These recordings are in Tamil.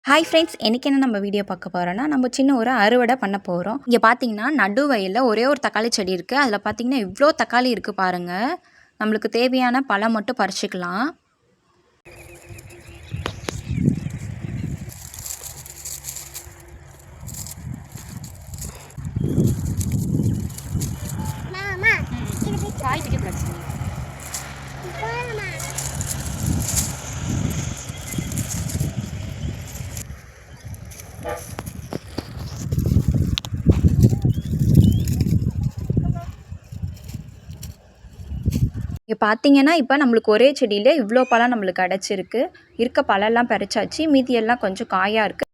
ஹாய் ஃப்ரெண்ட்ஸ், இன்றைக்கி என்ன நம்ம வீடியோ பார்க்க போகிறோன்னா, நம்ம சின்ன ஒரு அறுவடை பண்ண போகிறோம். இங்கே பார்த்தீங்கன்னா நடு வயலில் ஒரே ஒரு தக்காளி செடி இருக்குது. அதில் பார்த்தீங்கன்னா இவ்வளோ தக்காளி இருக்குது பாருங்கள். நம்மளுக்கு தேவையான பழம் மட்டும் பறிச்சுக்கலாம். இங்கே பார்த்தீங்கன்னா இப்போ நம்மளுக்கு ஒரே செடியில் இவ்வளோ பழம் நம்மளுக்கு கிடச்சிருக்கு. இருக்க பழம்லாம் பறிச்சாச்சு. மீதியெல்லாம் கொஞ்சம் காயாக இருக்குது.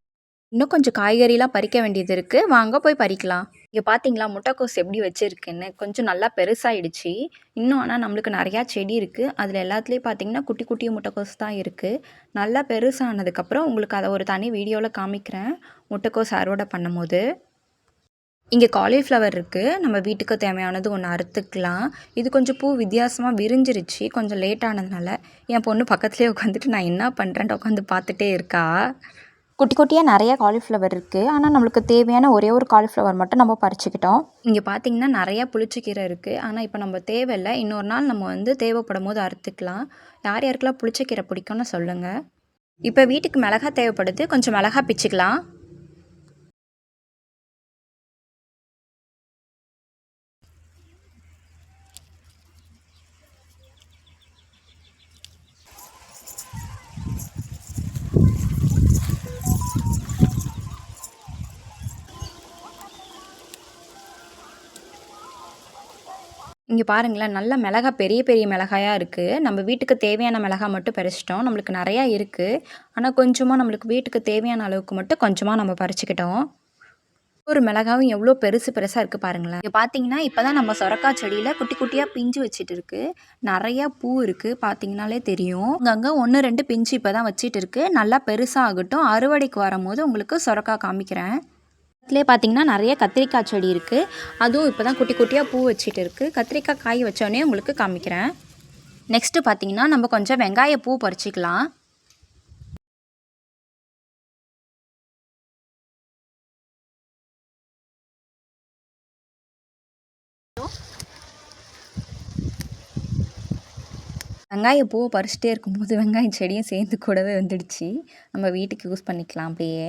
இன்னும் கொஞ்சம் காய்கறிலாம் பறிக்க வேண்டியது இருக்குது. வாங்க போய் பறிக்கலாம். இங்கே பார்த்தீங்களா முட்டைக்கோஸ் எப்படி வச்சுருக்குன்னு. கொஞ்சம் நல்லா பெருசாகிடுச்சு. இன்னும் ஆனால் நம்மளுக்கு நிறையா செடி இருக்குது. அதில் எல்லாத்துலேயும் பார்த்தீங்கன்னா குட்டி குட்டி முட்டைக்கோஸ் தான் இருக்குது. நல்லா பெருசானதுக்கப்புறம் உங்களுக்கு அதை ஒரு தனி வீடியோவில் காமிக்கிறேன், முட்டைக்கோஸ் அறுவடை பண்ணும்போது. இங்கே காலிஃப்ளவர் இருக்குது. நம்ம வீட்டுக்கு தேவையானது ஒன்று அறுத்துக்கலாம். இது கொஞ்சம் பூ வித்தியாசமாக விரிஞ்சிருச்சு. கொஞ்சம் லேட் ஆனதுனால என் பொண்ணு பக்கத்துலேயே உட்காந்துட்டு நான் என்ன பண்ணுறேன்ட்டு உட்காந்து பார்த்துட்டே இருக்கா. குட்டி குட்டியாக நிறைய காலிஃப்ளவர் இருக்குது. ஆனால் நம்மளுக்கு தேவையான ஒரே ஒரு காலிஃப்ளவர் மட்டும் நம்ம பறிச்சுக்கிட்டோம். இங்கே பார்த்தீங்கன்னா நிறையா புளிச்சக்கீரை இருக்குது. ஆனால் இப்போ நம்ம தேவையில்லை. இன்னொரு நாள் நம்ம தேவைப்படும் போது அறுத்துக்கலாம். யார் யாருக்கெல்லாம் புளிச்சக்கீரை பிடிக்கும்னு சொல்லுங்கள். இப்போ வீட்டுக்கு மிளகா தேவைப்படுது. கொஞ்சம் மிளகா பிச்சுக்கலாம். இங்கே பாருங்களேன், நல்ல மிளகா பெரிய பெரிய மிளகாயாக இருக்குது. நம்ம வீட்டுக்கு தேவையான மிளகா மட்டும் பறிச்சிட்டோம். நம்மளுக்கு நிறையா இருக்குது. ஆனால் கொஞ்சமாக நம்மளுக்கு வீட்டுக்கு தேவையான அளவுக்கு மட்டும் கொஞ்சமாக நம்ம பறிச்சுக்கிட்டோம். ஒரு மிளகாவும் எவ்வளோ பெருசு பெருசாக இருக்குது பாருங்களேன். இங்கே பார்த்தீங்கன்னா இப்போ தான் நம்ம சொரக்காய் செடியில் குட்டி குட்டியாக பிஞ்சு வச்சுட்டு இருக்குது. நிறையா பூ இருக்குது, பார்த்தீங்கனாலே தெரியும். அங்கங்கே 1 2 பிஞ்சு இப்போ தான் வச்சிட்டு இருக்குது. நல்லா பெருசாகட்டும். அறுவடைக்கு வரும்போது உங்களுக்கு சொரக்காய் காமிக்கிறேன். பக்கத்துலேயே பார்த்தீங்கன்னா நிறைய கத்திரிக்காய் செடி இருக்குது. அதுவும் இப்போ தான் குட்டி குட்டியாக பூ வச்சுட்டு இருக்குது. கத்திரிக்காய் காய் வச்சோடனே உங்களுக்கு காமிக்கிறேன். நெக்ஸ்ட்டு பார்த்தீங்கன்னா நம்ம கொஞ்சம் வெங்காய பூ பறிச்சிக்கலாம். வெங்காய பூவை பறிச்சிட்டே இருக்கும்போது வெங்காய செடியும் சேர்ந்து கூடவே வந்துடுச்சு. நம்ம வீட்டுக்கு யூஸ் பண்ணிக்கலாம் அப்படியே.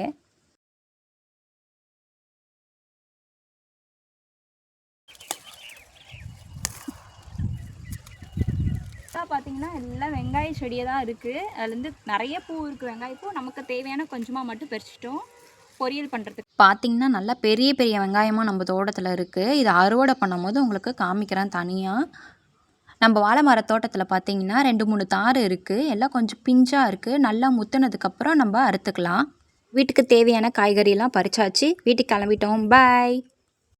பார்த்தீங்கன்னா எல்லாம் வெங்காய செடியே தான் இருக்குது. அதுலேருந்து நிறைய பூ இருக்குது. வெங்காய பூ நமக்கு தேவையான கொஞ்சமாக மட்டும் பறிச்சிட்டோம் பொரியல் பண்ணுறதுக்கு. பார்த்தீங்கன்னா நல்லா பெரிய பெரிய வெங்காயமாக நம்ம தோட்டத்தில் இருக்குது. இதை அறுவடை பண்ணும்போது உங்களுக்கு காமிக்கிறேன் தனியாக. நம்ம வாழை மர தோட்டத்தில் பார்த்தீங்கன்னா 2 3 தார் இருக்குது. எல்லாம் கொஞ்சம் பிஞ்சாக இருக்குது. நல்லா முத்துனதுக்கப்புறம் நம்ம அறுத்துக்கலாம். வீட்டுக்கு தேவையான காய்கறியெல்லாம் பறிச்சாச்சு. வீட்டுக்கு கிளம்பிட்டோம். பாய்.